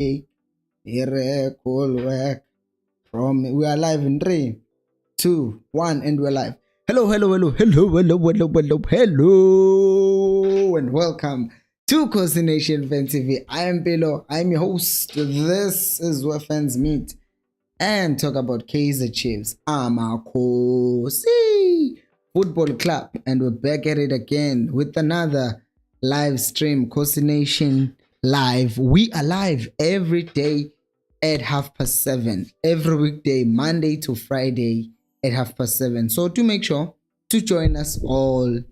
work from. We are live in 3, 2, 1, and we're live. Hello, and welcome to Kaizer Nation Fan TV. I am Pelo. I'm your host. This is where fans meet and talk about Kaizer Chiefs. Amakhosi Football Club, and we're back at it again with another live stream. Kaizer Nation Live. We are live every day at 7:30. Every weekday, Monday to Friday at 7:30. So do make sure to join us all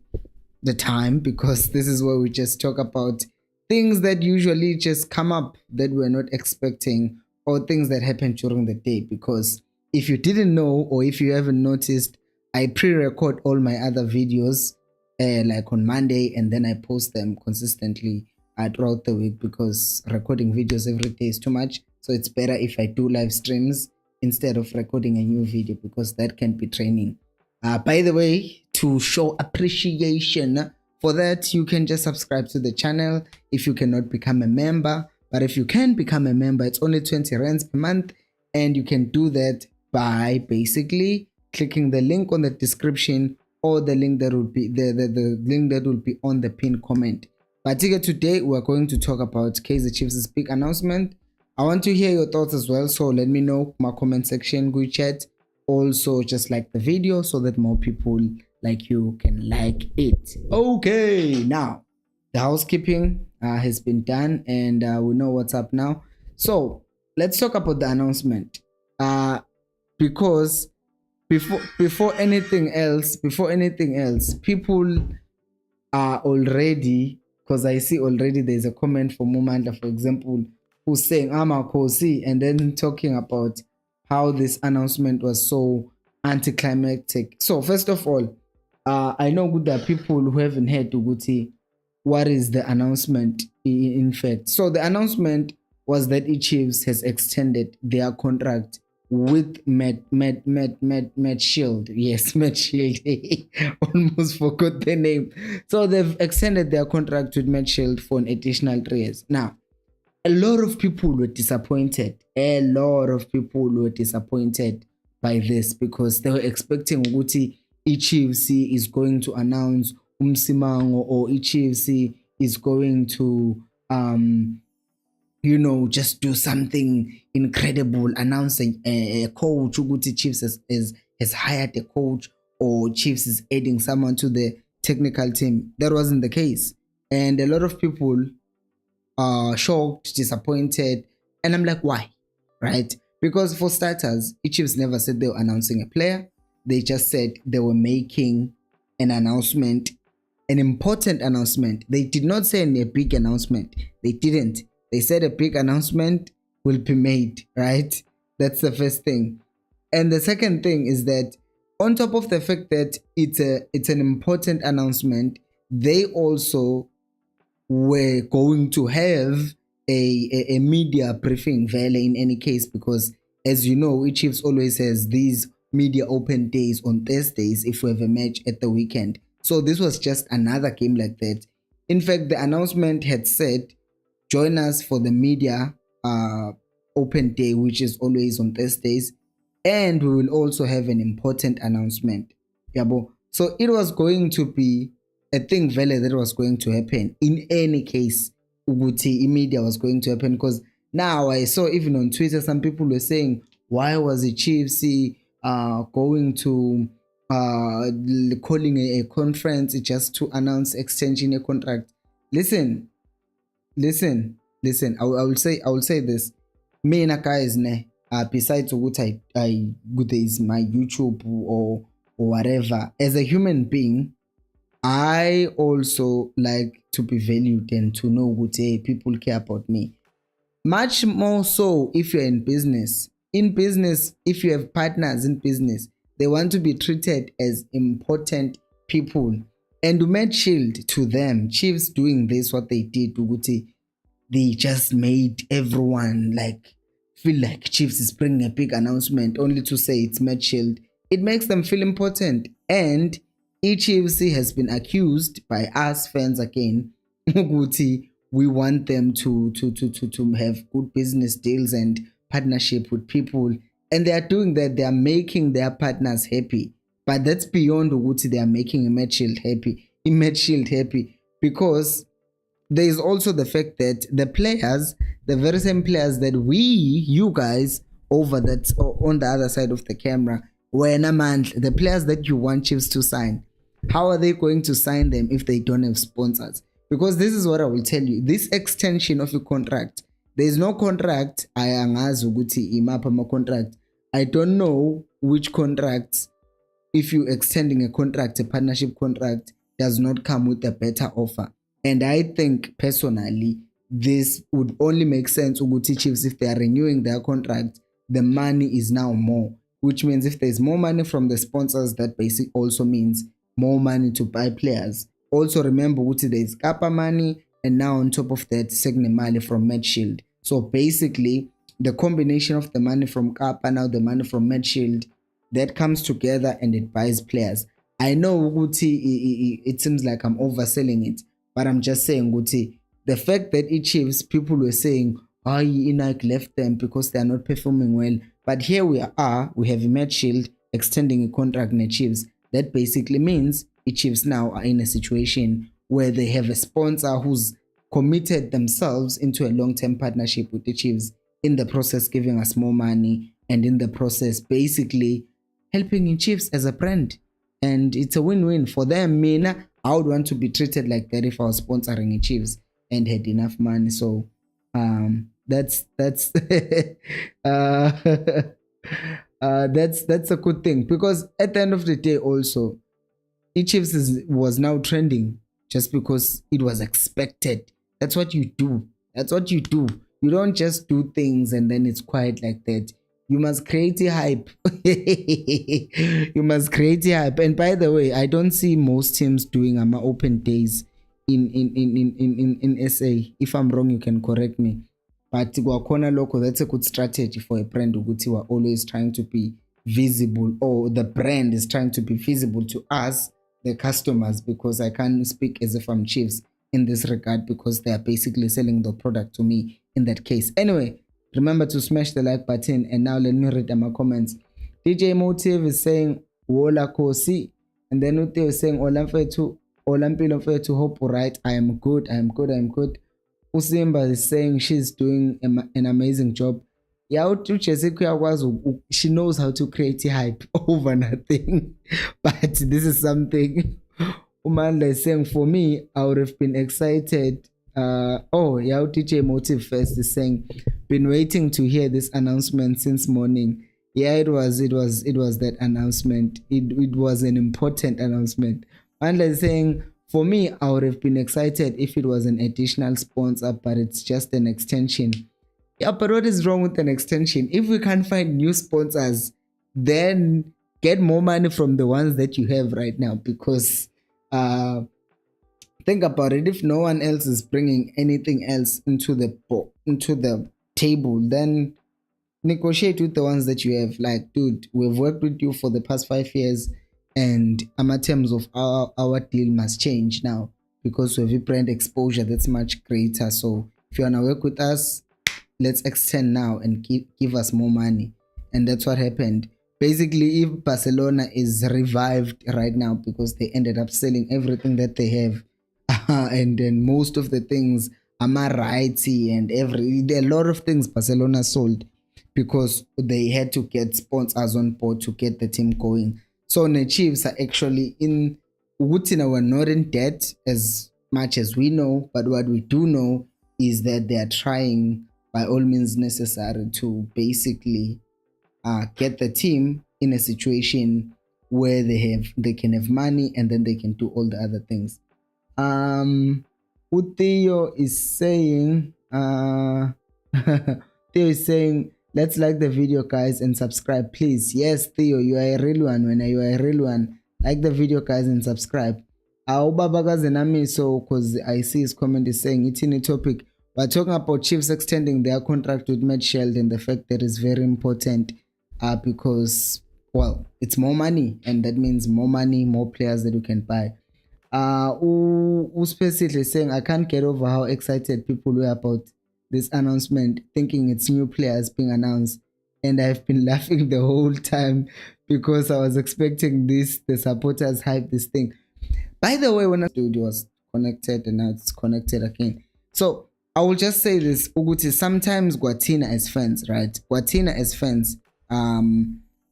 the time, because this is where we just talk about things that usually just come up that we're not expecting, or things that happen during the day. Because if you didn't know, or if you haven't noticed, I pre-record all my other videos like on Monday, and then I post them consistently throughout the week, because recording videos every day is too much. So it's better if I do live streams instead of recording a new video, because that can be training. By the way, to show appreciation for that, you can just subscribe to the channel if you cannot become a member. But if you can become a member, it's only 20 rands per month, and you can do that by basically clicking the link on the description, or the link that will be the link that will be on the pinned comment. But today we're going to talk about Kaizer Chiefs big announcement. I want to hear your thoughts as well, so let me know in my comment section, go chat. Also, just like the video so that more people like you can like it. Okay, now the housekeeping has been done, and we know what's up now. So let's talk about the announcement. Because before anything else, people are already, because I see already there's a comment from Mumanda, for example, who's saying Amakhosi, and then talking about how this announcement was so anticlimactic. So first of all, I know good that people who haven't heard Uguti, what is the announcement in fact. So the announcement was that Chiefs has extended their contract with Matt Shield. Yes, Matt Shield. Almost forgot the name. So they've extended their contract with Matt Shield for an additional 3 years. Now, a lot of people were disappointed. By this, because they were expecting Uguti Chiefs is going to announce Umsimango, or Chiefs is going to just do something incredible, announce a coach. Uguti Chiefs has hired a coach, or Chiefs is adding someone to the technical team. That wasn't the case, and a lot of people are shocked, disappointed, and I'm like, why? Right? Because for starters, Chiefs never said they were announcing a player. They just said they were making an announcement, an important announcement. They did not say a big announcement. They didn't. They said a big announcement will be made, right? That's the first thing. And the second thing is that, on top of the fact that it's an important announcement, they also were going to have a media briefing in any case, because as you know, Chiefs always has these media open days on Thursdays if we have a match at the weekend. So this was just another game like that. In fact, the announcement had said, join us for the media open day, which is always on Thursdays, and we will also have an important announcement. Yabo. So it was going to be a thing that was going to happen in any case. Uguti media was going to happen, because now I saw even on Twitter some people were saying, why was the Chiefs going to calling a conference just to announce extension a contract? Listen. I will say this. Me and guys, besides what I good is my YouTube or whatever, as a human being, I also like to be valued and to know what people care about me. Much more so if you're in business. In business, if you have partners in business, they want to be treated as important people. And to make shield to them, Chiefs doing this, what they did, they just made everyone feel like Chiefs is bringing a big announcement, only to say it's Matt Shield. It makes them feel important. And Chiefs has been accused by us fans again, Uguti we want them to have good business deals and partnership with people, and they are doing that. They are making their partners happy, but that's beyond what they are making Image Shield happy, because there is also the fact that the players, the very same players that you guys over that on the other side of the camera, the players that you want Chiefs to sign, how are they going to sign them if they don't have sponsors? Because this is what I will tell you: this extension of a contract, there is no contract. I don't know which contracts, if you extending a contract, a partnership contract, does not come with a better offer. And I think personally, this would only make sense Uguti Chiefs if they are renewing their contract. The money is now more, which means if there's more money from the sponsors, that basically also means more money to buy players. Also remember, Uguti, there's Kappa money, and now on top of that, Segne money from Med Shield. So basically, the combination of the money from Kappa, now the money from Med Shield, that comes together and it buys players. I know Uguti, it seems like I'm overselling it, but I'm just saying, Uguti, the fact that Chiefs, people were saying, oh, Inaki left them because they are not performing well. But here we have Med Shield extending a contract in the Chiefs. That basically means Chiefs now are in a situation where they have a sponsor who's committed themselves into a long-term partnership with the Chiefs, in the process giving us more money, and in the process basically helping in Chiefs as a brand. And it's a win-win for them. I would want to be treated like that if I was sponsoring in Chiefs and had enough money. So that's that's a good thing, because at the end of the day also, Chiefs was now trending just because it was expected. That's what you do. You don't just do things and then it's quiet like that. You must create a hype. You must create a hype. And by the way, I don't see most teams doing open days in SA. If I'm wrong, you can correct me. But that's a good strategy for a brand. We are always trying to be visible, or the brand is trying to be visible to us, the customers, because I can't speak as if I'm Chiefs in this regard, because they are basically selling the product to me in that case. Anyway, remember to smash the like button, and now let me read my comments. DJ Motive is saying Wola Kosi, and then Ute is saying Olampilo Fetu, hope right. I am good. Usimba is saying she's doing an amazing job. She knows how to create a hype over nothing. But this is something Umanda is saying, for me, I would have been excited. DJ Motive first is saying, been waiting to hear this announcement since morning. Yeah, it was that announcement. It was an important announcement. Umanda is saying, for me, I would have been excited if it was an additional sponsor, but it's just an extension. Yeah, but what is wrong with an extension? If we can't find new sponsors, then get more money from the ones that you have right now, because think about it. If no one else is bringing anything else into the table, then negotiate with the ones that you have. Like, dude, we've worked with you for the past 5 years, and terms of our deal must change now, because we have a brand exposure that's much greater. So if you want to work with us, let's extend now and give us more money. And that's what happened. Basically, if Barcelona is revived right now because they ended up selling everything that they have, and then most of the things, Amaraiti and a lot of things Barcelona sold because they had to get sponsors on board to get the team going. So the Chiefs are actually in Ugutina, we're not in debt as much as we know, but what we do know is that they are trying by all means necessary to basically get the team in a situation where they can have money, and then they can do all the other things. Theo is saying Theo is saying, let's like the video, guys, and subscribe, please. Yes, Theo, you are a real one. When you are a real one, like the video, guys, and subscribe. So because I see his comment is saying it's in a topic. We're talking about Chiefs extending their contract with Med Shield, and the fact that is very important because, well, it's more money, and that means more money, more players that you can buy. Specifically saying, I can't get over how excited people were about this announcement, thinking it's new players being announced. And I've been laughing the whole time because I was expecting this, the supporters hype this thing. By the way, when I studio was connected and now it's connected again. So I will just say this, Uguti, sometimes Guatina as fans, right? Guatina as fans,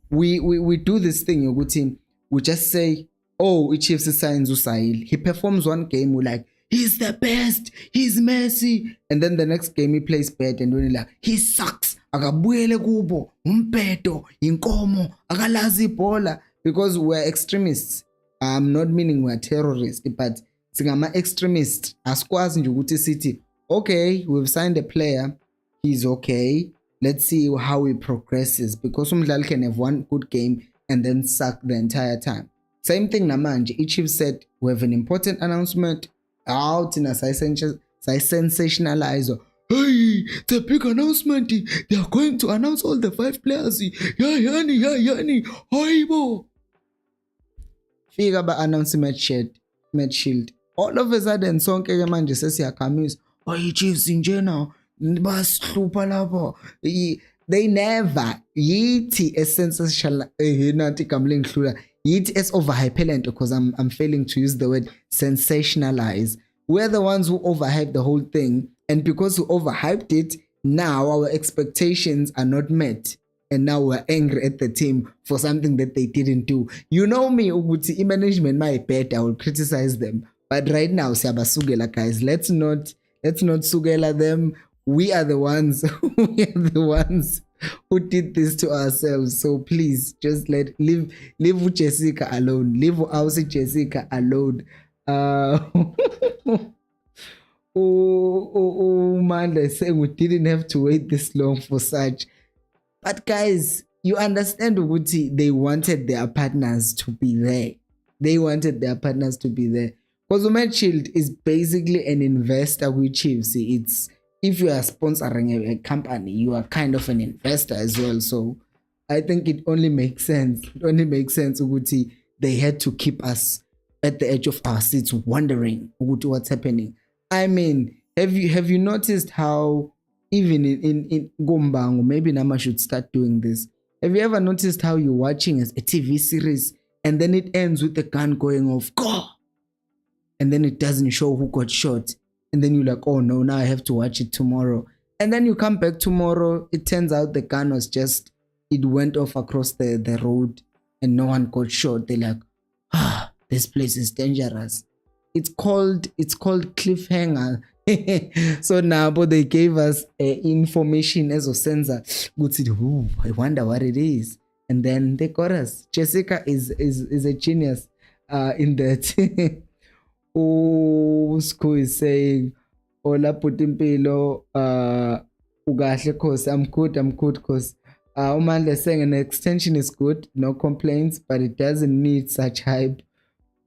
we do this thing, Uguti, we just say, oh, Chiefs signs Usail. He performs one game, we're like, he's the best, he's Messi. And then the next game he plays bad and we're like, he sucks. Akabuyele kubo, umpeto, inkomo, akalazi bola. Because we're extremists. I'm not meaning we're terrorists, but singama extremists. Askwazi nje ukuthi sithi, okay, we've signed a player, he's okay. Let's see how he progresses, because umdlali can have one good game and then suck the entire time. Same thing namanje. Chiefs said we have an important announcement out in a sensationalize. Hey, the big announcement. They are going to announce all the 5 players. Yeah, yani. Hoibo. Fika ba announce match shield. All of a sudden, sonke ke manje sesiyakhamisa. Oh, Chiefs nje now. Bashlupha lapho. They never yithi essential nathi kamle ngihlula. Yithi as overhyped, because I'm failing to use the word sensationalize. We're the ones who overhyped the whole thing, and because we overhyped it, now our expectations are not met. And now we're angry at the team for something that they didn't do. You know me, Uguti, management might bet I will criticize them. But right now, siyabasukela guys, let's not sugela them. We are the ones who did this to ourselves. So please just leave Jessica alone. Leave Aussie Jessica alone. Man, they're saying we didn't have to wait this long for such. But guys, you understand, Uguti, they wanted their partners to be there. Because Shield is basically an investor with Chiefs. It's, if you are sponsoring a company, you are kind of an investor as well. So I think it only makes sense. Uguti, they had to keep us at the edge of our seats wondering, Uguti, what's happening. I mean, have you noticed how even in Gombango, maybe Nama should start doing this. Have you ever noticed how you're watching a TV series and then it ends with the gun going off, go! And then it doesn't show who got shot. And then you're like, oh no, now I have to watch it tomorrow. And then you come back tomorrow, it turns out the gun was just, it went off across the road and no one got shot. They're like, this place is dangerous. It's called cliffhanger. So now, but they gave us information as a sensor. I wonder what it is, and then they got us. Jessica is a genius in that. School is saying, "Ola putimpilo, ugahle cause I'm good cause." Umandla saying an extension is good, no complaints, but it doesn't need such hype.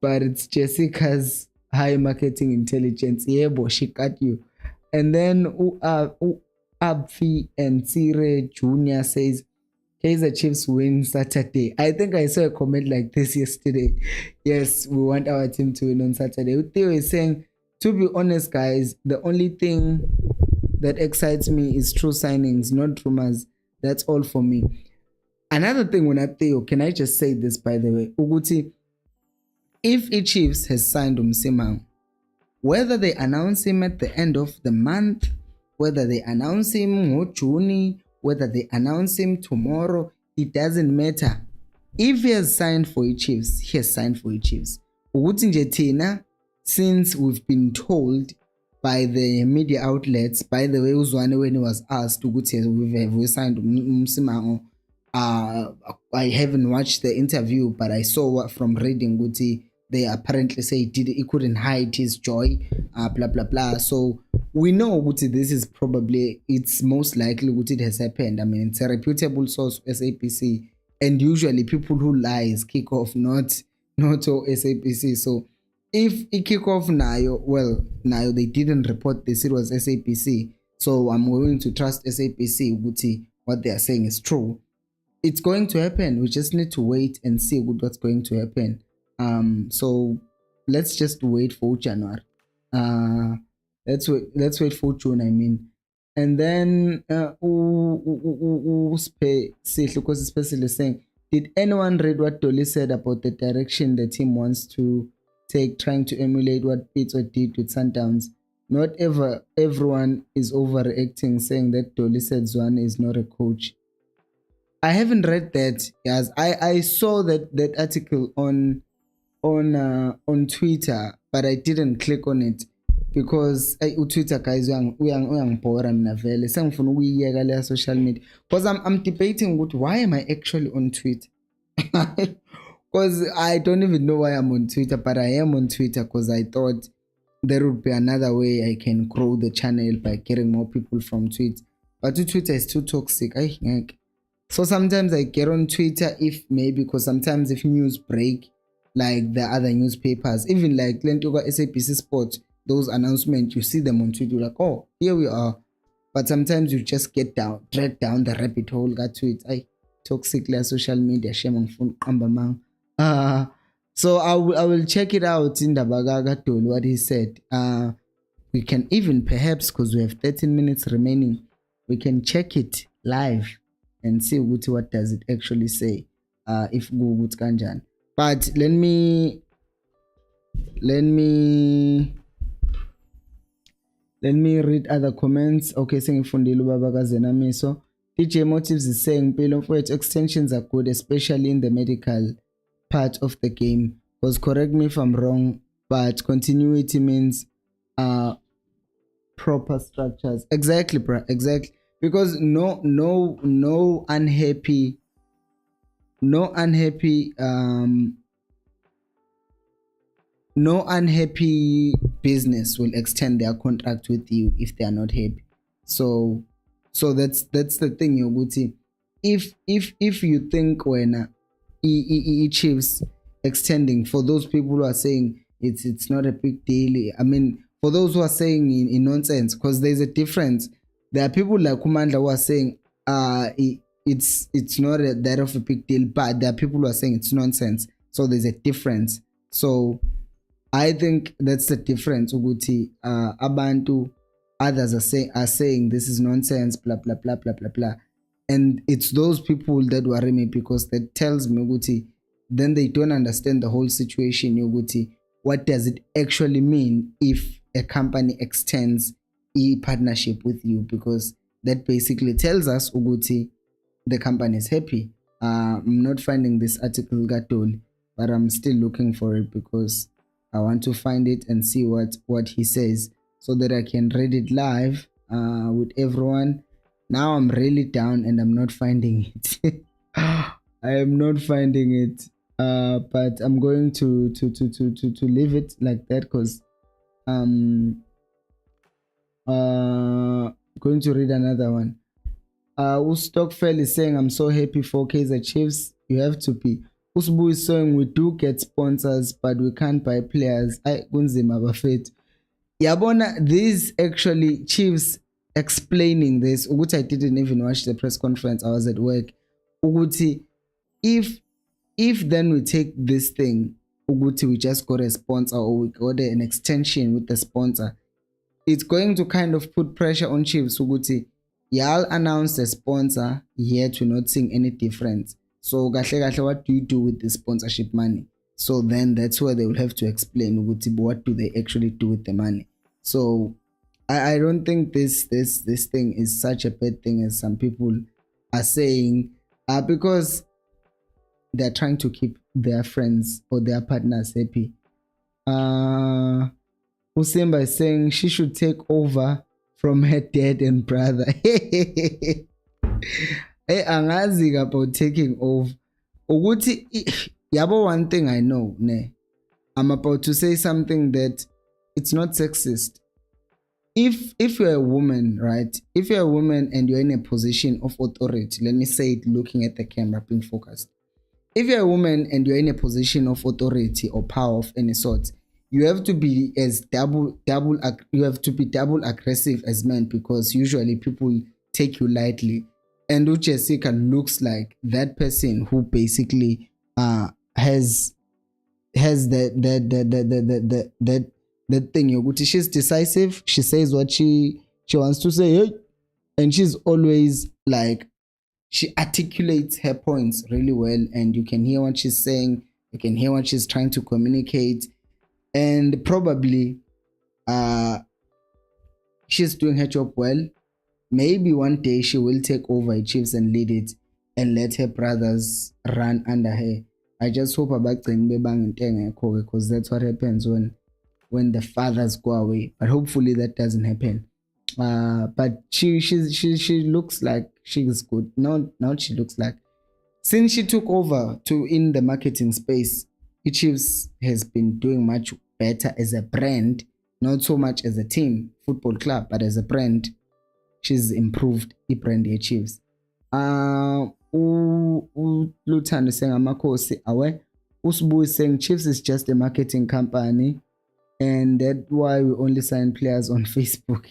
But it's Jessica's high marketing intelligence. Yeah, boy, she got you. And then Abfi and Sire Jr. says, Kaizer Chiefs win Saturday. I think I saw a comment like this yesterday. Yes, we want our team to win on Saturday. Theo is saying, to be honest, guys, the only thing that excites me is true signings, not rumors. That's all for me. Another thing, when Theo, can I just say this, by the way? Uguti, if Chiefs has signed Msimang, whether they announce him at the end of the month, whether they announce him in June, whether they announce him tomorrow, it doesn't matter. If he has signed for Chiefs, he has signed for Chiefs. Uguti nje thina, since we've been told by the media outlets, by the way, Uzwane, when he was asked Uguti, we signed Msimang, I haven't watched the interview, but I saw from reading Uguti, they apparently say he couldn't hide his joy, blah blah blah. So we know Uguti, this is probably, it's most likely Uguti, it has happened. I mean, it's a reputable source, SAPC, and usually people who lies kick off, not SAPC. So if it kick off Nayo, well, Nayo, they didn't report this, it was SAPC. So I'm going to trust SAPC, Uguti, what they are saying is true. It's going to happen. We just need to wait and see what's going to happen. So let's just wait for January. Let's wait for June, I mean. And then because especially saying, did anyone read what Dolly said about the direction the team wants to take, trying to emulate what Pitso did with Sundowns? Not everyone is overreacting, saying that Dolly said Zwane is not a coach. I haven't read that. Yes, I saw that article on Twitter, but I didn't click on it because Twitter guys uyangibhora mina vele sengifuna ukuyiyeka le social media, because I'm debating why am I actually on Twitter. Because I don't even know why I'm on Twitter, but I am on Twitter because I thought there would be another way I can grow the channel by getting more people from Twitter. But Twitter is too toxic. So sometimes I get on Twitter because sometimes if news break, like the other newspapers, even like Lentoga SABC Sport, those announcements, you see them on Twitter, you're like, oh, here we are. But sometimes you just dragged down the rabbit hole, got to it. Toxic social media, so I will check it out in the Bagaga tool, what he said. We can even perhaps, because we have 13 minutes remaining, we can check it live and see what does it actually say. If Google Kanjan. But let me read other comments. Okay, saying Fundile Baba Zenamiso. DJ Motives is saying Pelofwet extensions are good, especially in the medical part of the game. Because correct me if I'm wrong, but continuity means proper structures. Exactly, bro. Exactly. Because no unhappy business will extend their contract with you if they are not happy. So that's the thing, Yoguti. If you think when Chiefs extending, for those people who are saying it's not a big deal, I mean, for those who are saying in nonsense, because there's a difference. There are people like Kumanda who are saying it's not that of a big deal, but there are people who are saying it's nonsense. So there's a difference. So I think that's the difference. Uguti abantu, others are saying this is nonsense, blah blah blah blah blah blah, and it's those people that worry me, because that tells me Uguti, then they don't understand the whole situation. Uguti, what does it actually mean if a company extends a partnership with you? Because that basically tells us Uguti, the company is happy. I'm not finding this article Gatol, but I'm still looking for it because I want to find it and see what he says so that I can read it live with everyone. Now I'm really down and I'm not finding it. I am not finding it, but I'm going to leave it like that because going to read another one. Stockfell is saying, I'm so happy for Kaizer Chiefs. You have to be. Usbu is saying, we do get sponsors, but we can't buy players. Yabona, these actually Chiefs explaining this. Uguti, I didn't even watch the press conference. I was at work. Uguti, if then we take this thing, Uguti, we just got a sponsor or we got an extension with the sponsor, it's going to kind of put pressure on Chiefs. Uguti, y'all announced a sponsor, yet we're not seeing any difference. So what do you do with the sponsorship money? So then that's where they will have to explain what do they actually do with the money. So I don't think this thing is such a bad thing as some people are saying, because they're trying to keep their friends or their partners happy. Usimba is saying she should take over from her dad and brother. Hey, angazi about taking over. Uguti, yabo, one thing I know, ne, I'm about to say something that it's not sexist. If you're a woman, right? If you're a woman and you're in a position of authority, let me say it looking at the camera, being focused. If you're a woman and you're in a position of authority or power of any sort, you have to be you have to be double aggressive as men, because usually people take you lightly. And Uchesika looks like that person who basically has has that thing yokuthi she's decisive, she says what she wants to say, hey, and she's always like, she articulates her points really well, and you can hear what she's saying, you can hear what she's trying to communicate, and probably she's doing her job well. Maybe one day she will take over Chiefs and lead it and let her brothers run under her. I just hope because that's what happens when the fathers go away. But hopefully that doesn't happen. But she looks like she's good. Not she looks like. Since she took over in the marketing space, Chiefs has been doing much better as a brand, not so much as a team, football club, but as a brand. She's improved brand Chiefs. Luthando saying amakhosi awe uSibuyi saying Chiefs is just a marketing company and that's why we only sign players on Facebook.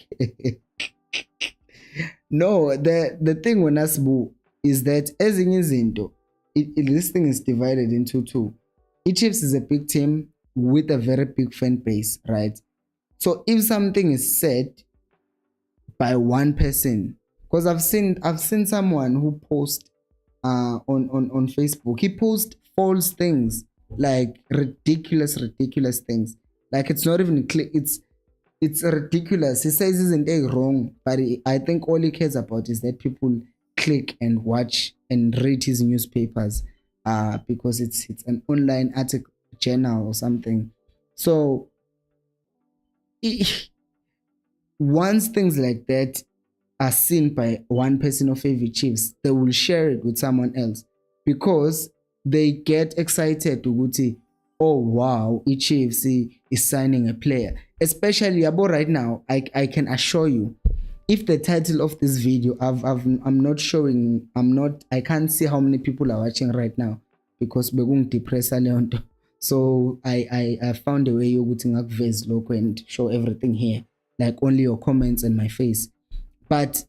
No, the thing with Nasibu is that ezinye izinto, this thing is divided into two. Chiefs is a big team with a very big fan base, right? So if something is said by one person, because I've seen someone who post on Facebook, he posts false things, like ridiculous things, like it's not even clear, it's ridiculous. He says isn't it wrong, but I think all he cares about is that people click and watch and read his newspapers, because it's an online article journal or something. So once things like that are seen by one person of every Chiefs, they will share it with someone else because they get excited to say, oh wow, Chiefs is signing a player. Especially about right now, I can assure you, if the title of this video, I can't see how many people are watching right now because we're depressed. So I found a way you logo and show everything here, like only your comments and my face. But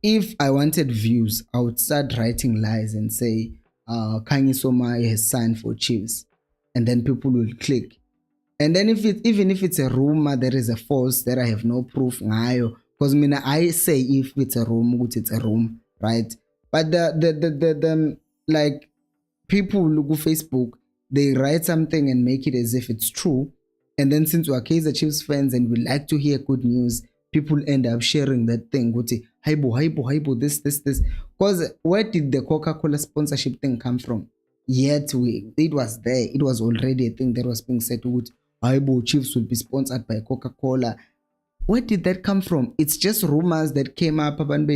if I wanted views, I would start writing lies and say Kanye Soma has signed for Chiefs, and then people will click. And then even if it's a rumor, there is a false that I have no proof, because I say if it's a rumor, it's a rumor, right? But the like people look at Facebook, they write something and make it as if it's true, and then since we're Kaizer Chiefs fans and we like to hear good news, people end up sharing that thing. Go say, hypo, this. Because where did the Coca-Cola sponsorship thing come from? Yet it was there. It was already a thing that was being said. Hypo Chiefs will be sponsored by Coca-Cola. Where did that come from? It's just rumors that came up, and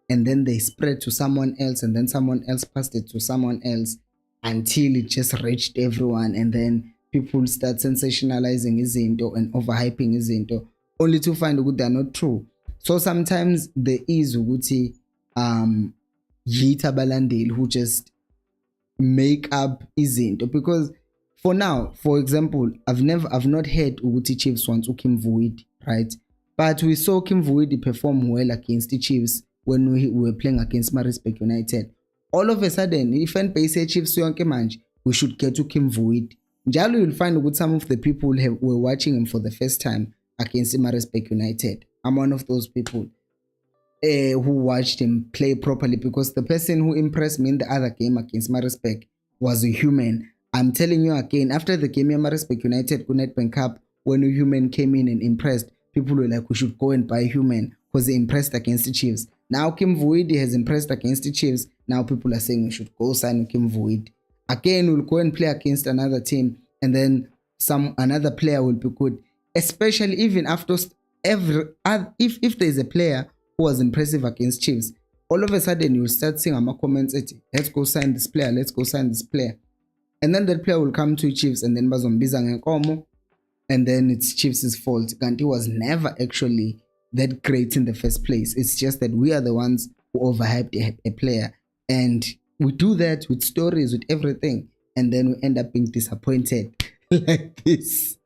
then they spread to someone else, and then someone else passed it to someone else until it just reached everyone, and then people start sensationalizing izinto and overhyping izinto, only to find out they're not true. So sometimes there is ukuthi abalandeli who just make up izinto, because for now, for example, I've not heard ukuthi Chiefs wants Kim Vuidi, right? But we saw Kim Vuidi perform well against the Chiefs when we were playing against Maritzburg United. All of a sudden, if fan base say Chiefs yonke manje, we should get to Kim Vuidi. Njalo you'll find that some of the people were watching him for the first time against Maritzburg United. I'm one of those people who watched him play properly, because the person who impressed me in the other game against Maritzburg was a human. I'm telling you again, after the game of Maritzburg United Nedbank Cup, when a human came in and impressed, people were like, we should go and buy human because they impressed against the Chiefs. Now Kim Vuidi has impressed against the Chiefs. Now people are saying we should go sign Kim Vuidi. Again, we'll go and play against another team, and then another player will be good. Especially even after if there's a player who was impressive against Chiefs, all of a sudden you'll start seeing comments, let's go sign this player, let's go sign this player. And then that player will come to Chiefs, and then bazombiza ngenkomo, and then it's Chiefs' fault. Kanti was never actually that great in the first place. It's just that we are the ones who overhyped a player, and we do that with stories, with everything, and then we end up being disappointed like this.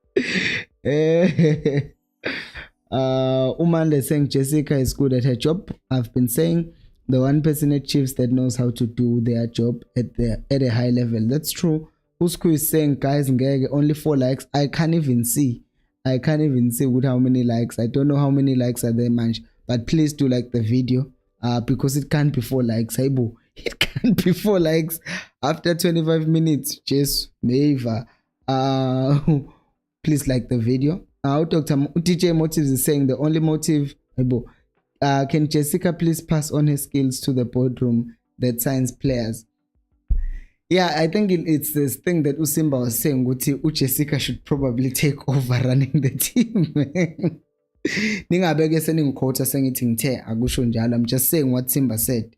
Umande saying Jessica is good at her job. I've been saying the one person at Chiefs that knows how to do their job at a high level. That's true. Usku is saying, guys, only 4 likes. I can't even see with how many likes. I don't know how many likes are there, man. But please do like the video, because it can't be 4 likes. It can't be 4 likes after 25 minutes. Just Meva. Please like the video. Dr. DJ Motives is saying the only motive. Can Jessica please pass on her skills to the boardroom that signs players? Yeah, I think it's this thing that Usimba was saying, Jessica should probably take over running the team. I'm just saying what Simba said,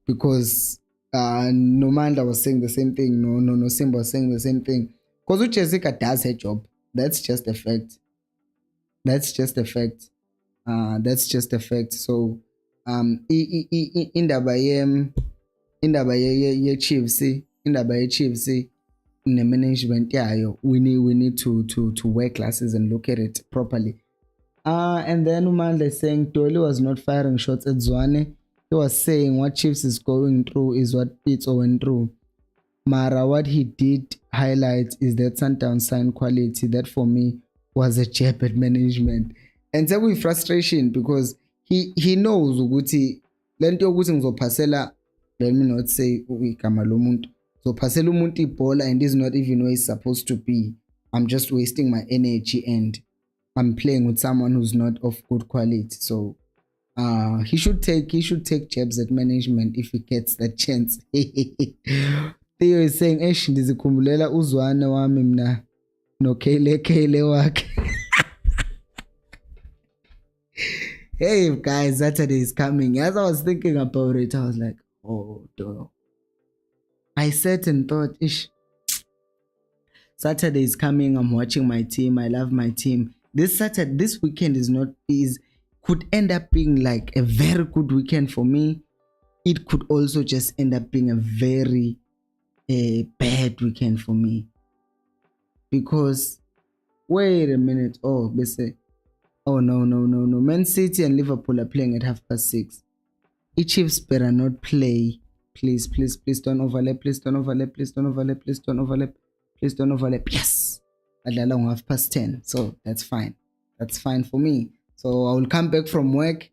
because Nomanda was saying the same thing. No, Simba was saying the same thing. Because Jessica does her job. That's just a fact. That's just a fact. So, indaba ye Chiefs, in the management yayo, we need to wear glasses and look at it properly. And then Umanda saying Toli was not firing shots at Zwane. He was saying what Chiefs is going through is what it's going through. Mara, what he did highlight is that Sundown sign quality. That for me was a jab at management. And so with frustration, because he knows ukuthi lento ukuthi ngizophasela, let me not say igama lomuntu, ngizophasela umuntu ibhola and is not even where he's supposed to be. I'm just wasting my energy and I'm playing with someone who's not of good quality. So he should take jabs at management if he gets that chance. Theo is saying, ndizikhumbulele uzwane wami mna nokhele wakhe. Hey guys, Saturday is coming. As I was thinking about it, I was like, oh no. I sat and thought, Saturday is coming. I'm watching my team. I love my team. This weekend could end up being like a very good weekend for me. It could also just end up being a very bad weekend for me, because wait a minute. Oh no. Man City and Liverpool are playing at 6:30. Chiefs better not play. Please don't overlap. Please don't overlap. Yes, Adala 10:30. So that's fine. That's fine for me. So I will come back from work,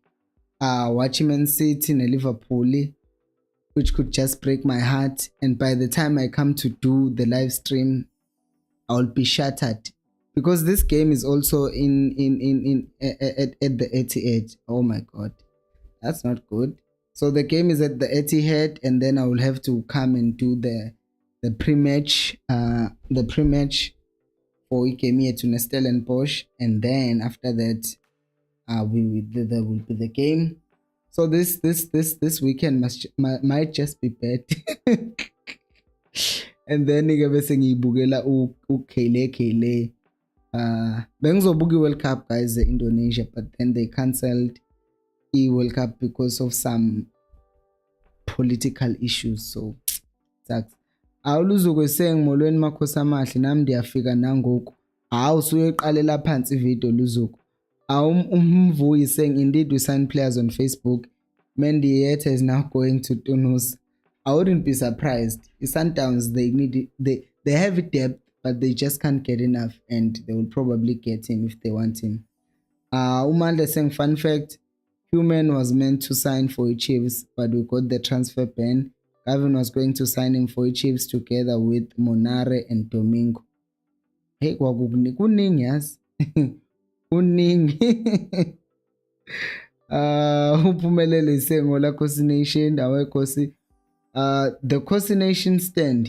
watch Man City and Liverpool, which could just break my heart. And by the time I come to do the live stream, I'll be shattered, because this game is also at the Etihad. Oh my God, that's not good. So the game is at the Etihad, and then I will have to come and do the pre-match for Ikemia to Stellenbosch, and then after that, there will be the game. So this weekend might just be bad. And then ngibe sengiyibukela uKele. Bengizobuka World Cup, guys, Indonesia, but then they cancelled World Cup because of some political issues. So sucks. Awuluzuko saying molweni makhosi amahle, nami ndiyafika nangoku. Usuyeqalela phansi video Luzuko. Umvuyi saying indeed we sign players on Facebook. Mendieta is now going to Tunis. I wouldn't be surprised. The Sundowns, they have depth, but they just can't get enough, and they will probably get him if they want him. Umanda saying, fun fact, Human was meant to sign for Chiefs, but we got the transfer ban. Gavin was going to sign him for Chiefs together with Monare and Domingo. Hey, kuning, yes. Kuning. Uphumelele is saying, Ola Kosi Nation, Awe Kosi. The Kosi Nation stand,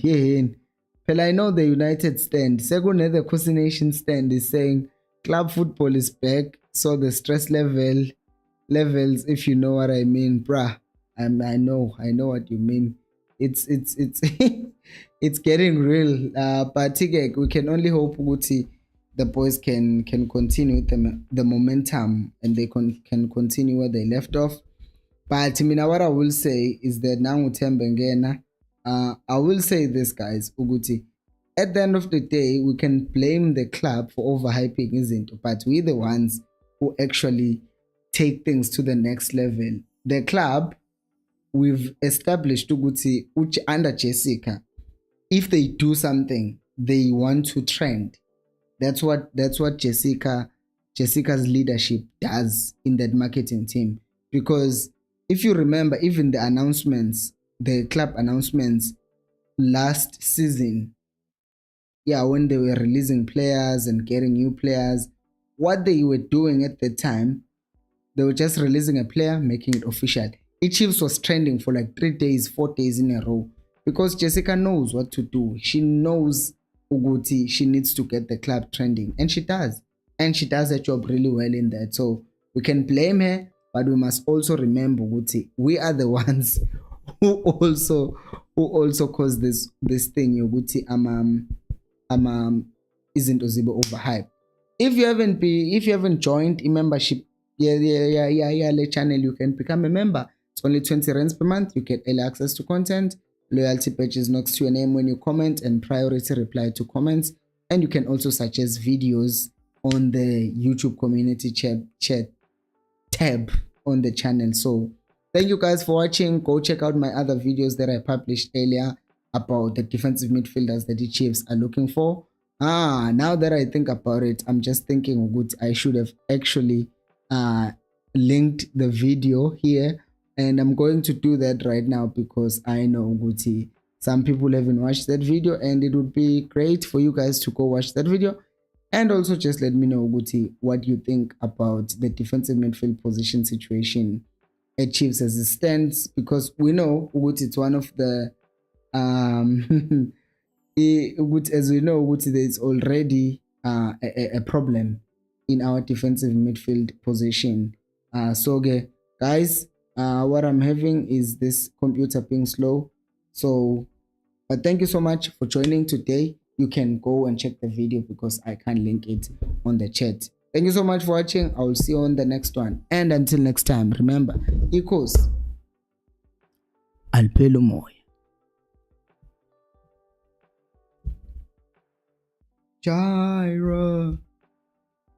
Well, I know the United stand. Second, the Kosi Nation stand is saying club football is back, so the stress levels, if you know what I mean, bruh. I know what you mean. It's it's getting real. But we can only hope the boys can continue the momentum, and they can continue where they left off. But what I will say is that now Bengena, I will say this, guys, Uguti. At the end of the day, we can blame the club for overhyping, isn't it? But we're the ones who actually take things to the next level. The club, we've established Uguti under Jessica. If they do something, they want to trend. That's what Jessica's leadership does in that marketing team. Because if you remember, even the announcements, the club announcements last season, yeah, when they were releasing players and getting new players, what they were doing at the time, they were just releasing a player, making it official. Chiefs was trending for like 3 days, 4 days in a row, because Jessica knows what to do. She knows Uguti, she needs to get the club trending, and she does. And she does her job really well in that. So we can blame her, but we must also remember, Uguti, we are the ones who also caused this thing, Uguti, isn't Ozibo overhyped. If you haven't joined a membership, the channel, you can become a member. It's only 20 rands per month. You get early access to content, loyalty badges next to your name when you comment, and priority reply to comments. And you can also suggest videos on the YouTube community chat tab on the channel. So thank you guys for watching. Go check out my other videos that I published earlier about the defensive midfielders that the Chiefs are looking for. Now that I think about it, I'm just thinking, good, I should have actually linked the video here, and I'm going to do that right now, because I know, Guti, some people haven't watched that video, and it would be great for you guys to go watch that video. And also just let me know, Guti, what you think about the defensive midfield position situation at Chiefs as it stands, because we know, Guti, it's one of the as we know, there's already a problem in our defensive midfield position. So guys, what I'm having is this computer being slow. So, but thank you so much for joining today. You can go and check the video because I can't link it on the chat. Thank you so much for watching. I will see you on the next one. And until next time, remember, equals Alpelo Moy. Gyra.